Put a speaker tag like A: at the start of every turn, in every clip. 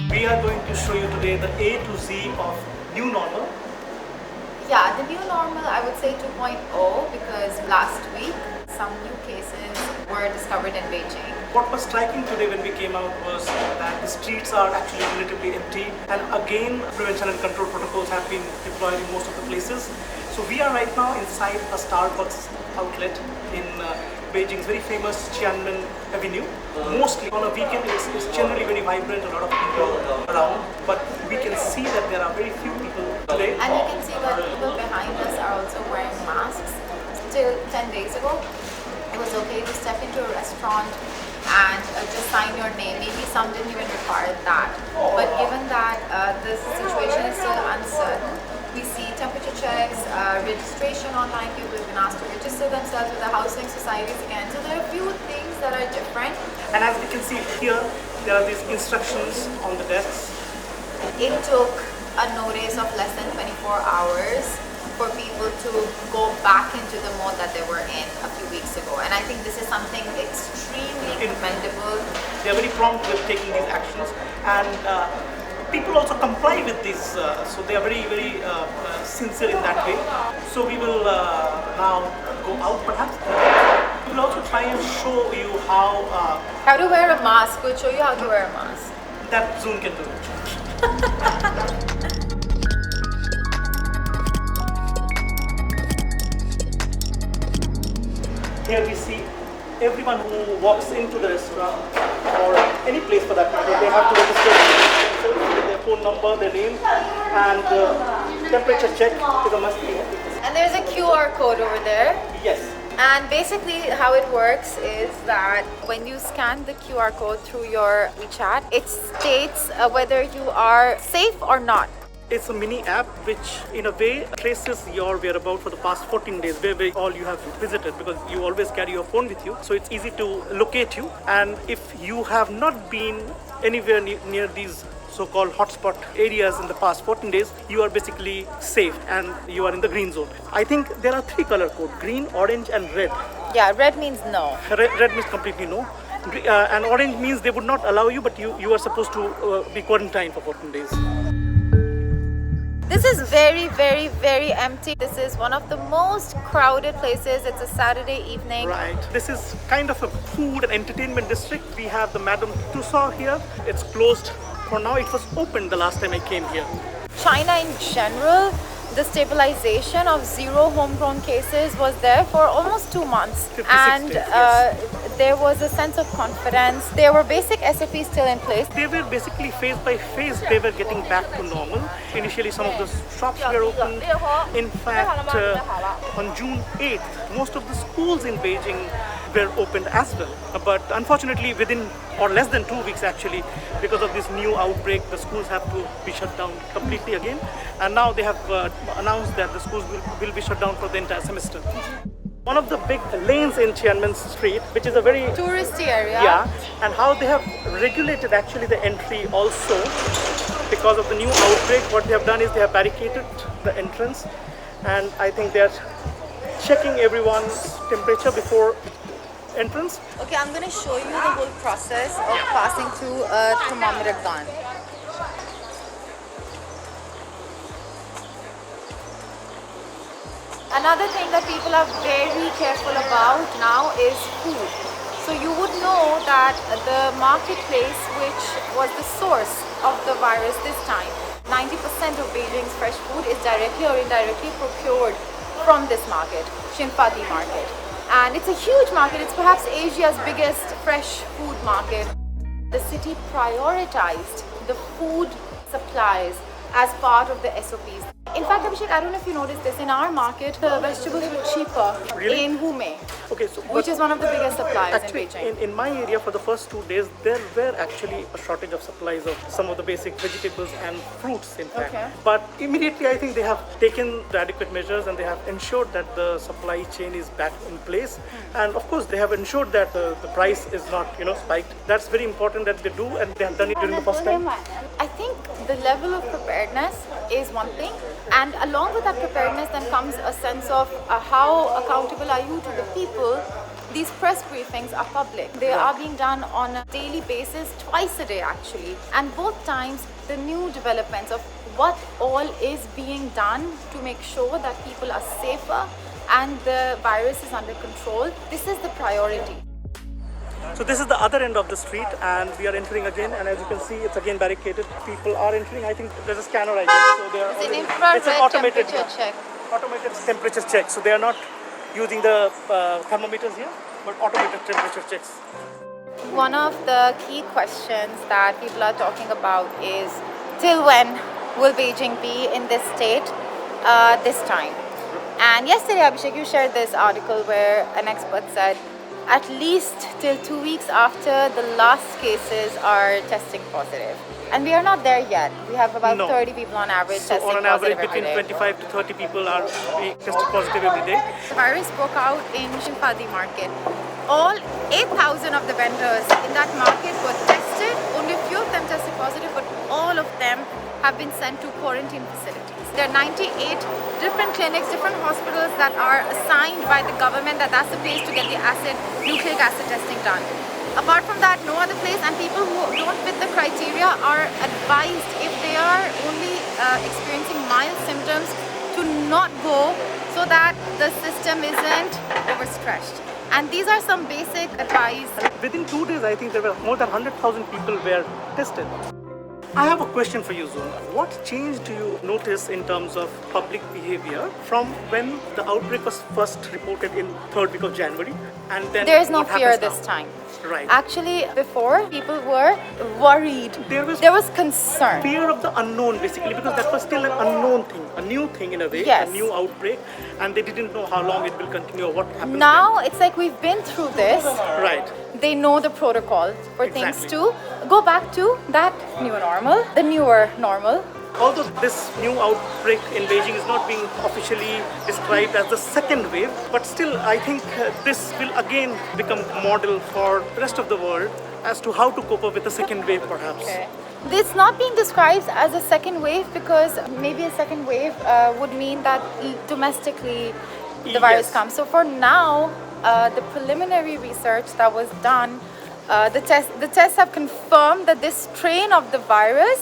A: We are going to show you today the A to Z of new normal.
B: Yeah, the new normal, I would say 2.0, because last week some new cases were discovered in Beijing.
A: What was striking today when we came out was that the streets are actually relatively empty, and again prevention and control protocols have been deployed in most of the places. So we are right now inside a Starbucks outlet in Beijing's very famous Tiananmen Avenue. Mostly on a weekend it's generally very vibrant, a lot of people around, but we can see that there are very few people today.
B: And you can see that people behind us are also wearing masks. Till 10 days ago, it was okay to step into a restaurant and just sign your name. Maybe some didn't even require that. But given that the situation is still uncertain, we see temperature checks, registration online. People have been asked to register themselves with the housing societies again. So there are a few things that are different.
A: And as we can see here, there are these instructions on the desks.
B: It took a notice of less than 24 hours for people to go back into the mode that they were in a few weeks ago. And I think this is something extremely commendable.
A: They are very prompt with taking these actions, and people also comply with this, so they are very, very sincere in that way. So we will now go out perhaps. We will also try and show you how
B: to wear a mask. We'll show you how to wear a mask.
A: that ZOON can do it. Here we see everyone who walks into the restaurant or any place for that matter, they have to register themselves with their phone number, their name, and temperature check is a must-be.
B: And there's a QR code over there.
A: Yes.
B: And basically how it works is that when you scan the QR code through your WeChat, it states whether you are safe or not.
A: It's a mini app which in a way traces your whereabouts for the past 14 days, where all you have visited, because you always carry your phone with you. So it's easy to locate you. And if you have not been anywhere near these so-called hotspot areas in the past 14 days, you are basically safe and you are in the green zone. I think there are 3 color codes: green, orange and red.
B: Yeah, red means no.
A: Red means completely no. And orange means they would not allow you, but you are supposed to be quarantined for 14 days.
B: This is very, very, very empty. This is one of the most crowded places. It's a Saturday evening.
A: Right. This is kind of a food and entertainment district. We have the Madame Tussauds here. It's closed for now. It was open the last time I came here.
B: China in general, the stabilization of 0 homegrown cases was there for almost 2 months.
A: 56
B: and
A: days, yes.
B: There was a sense of confidence. There were basic SOPs still in place.
A: They were basically phase by phase, they were getting back to normal. Initially, some of the shops were open. In fact, on June 8th, most of the schools in Beijing were opened as well. But unfortunately, within or less than 2 weeks actually, because of this new outbreak, the schools have to be shut down completely again. And now they have announced that the schools will be shut down for the entire semester. One of the big lanes in Tiananmen Street, which is a very
B: touristy area.
A: Yeah, and how they have regulated actually the entry also because of the new outbreak. What they have done is they have barricaded the entrance, and I think they are checking everyone's temperature before entrance.
B: Okay, I'm going to show you the whole process of passing through a thermometer gun. Another thing that people are very careful about now is food. So you would know that the marketplace, which was the source of the virus this time, 90% of Beijing's fresh food is directly or indirectly procured from this market, Xinfadi market. And it's a huge market. It's perhaps Asia's biggest fresh food market. The city prioritized the food supplies as part of the SOPs. In fact, Abhishek, I don't know if you noticed this, in our market, the vegetables were cheaper in Hume,
A: Okay, so
B: which is one of the biggest suppliers
A: actually,
B: in Beijing.
A: in my area for the first 2 days, there were actually a shortage of supplies of some of the basic vegetables and fruits, in fact.
B: Okay.
A: But immediately, I think they have taken the adequate measures and they have ensured that the supply chain is back in place. And of course, they have ensured that the price is not, spiked. That's very important that they do, and they have done it during the first time.
B: I think the level of preparedness is one thing, and along with that preparedness then comes a sense of how accountable are you to the people These press briefings are public. They are being done on a daily basis, twice a day actually. And both times, the new developments of what all is being done to make sure that people are safer and the virus is under control. This is the priority.
A: So this is the other end of the street and we are entering again, and as you can see it's again barricaded. People are entering. I think there's a scanner, I guess. So they are
B: It's an infrared
A: automated
B: temperature check.
A: Automated temperature check. So they are not using the thermometers here, but automated temperature checks.
B: One of the key questions that people are talking about is, till when will Beijing be in this state this time? And yesterday, Abhishek, you shared this article where an expert said at least till 2 weeks after the last cases are testing positive. And we are not there yet. We have about 30 people on average
A: so
B: testing
A: on an average
B: positive
A: between
B: every day.
A: 25 to 30 people are being tested positive every day.
B: The virus broke out in Shimphadi market. All 8,000 of the vendors in that market were tested. Only a few of them tested positive, but all of them have been sent to quarantine facilities. There are 98 different clinics, different hospitals that are assigned by the government that that's the place to get the nucleic acid testing done. Apart from that, no other place, and people who don't fit the criteria are advised, if they are only experiencing mild symptoms, to not go so that the system isn't overstretched. And these are some basic advice.
A: Within 2 days, I think there were more than 100,000 people were tested. I have a question for you, Zoon. What change do you notice in terms of public behavior from when the outbreak was first reported in 3rd week of January, and then
B: There is no
A: what
B: fear
A: happens
B: this
A: now?
B: time.
A: Right.
B: Actually, before, people were worried.
A: There was
B: concern.
A: fear of the unknown, basically, because that was still an unknown thing, a new thing in a way,
B: Yes.
A: a new outbreak, and they didn't know how long it will continue or what happens
B: Now, it's like we've been through this.
A: then. Right.
B: They know the protocol for things
A: Exactly.
B: to go back to that new normal, the newer normal.
A: Although this new outbreak in Beijing is not being officially described as the second wave, but still I think this will again become a model for the rest of the world as to how to cope up with the second wave perhaps.
B: It's not being described as a second wave because maybe a second wave would mean that domestically the virus
A: Yes.
B: comes. So for now, the preliminary research that was done, the tests have confirmed that this strain of the virus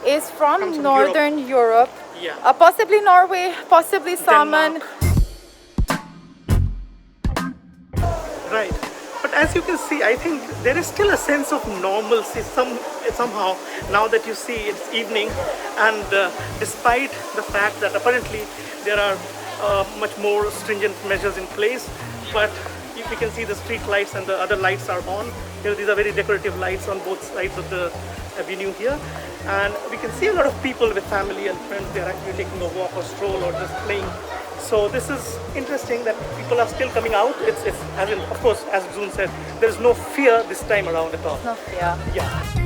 B: is
A: Comes
B: from
A: from
B: Northern Europe.
A: Yeah.
B: Possibly Norway, possibly salmon.
A: Right. But as you can see, I think there is still a sense of normalcy somehow now that you see it's evening, and despite the fact that apparently there are much more stringent measures in place, but if you can see the street lights and the other lights are on. These are very decorative lights on both sides of the avenue here, and we can see a lot of people with family and friends. They're actually taking a walk or stroll or just playing. So this is interesting that people are still coming out. It's as in, of course, as Zoon said, there is no fear this time around at all.
B: No fear.
A: Yeah.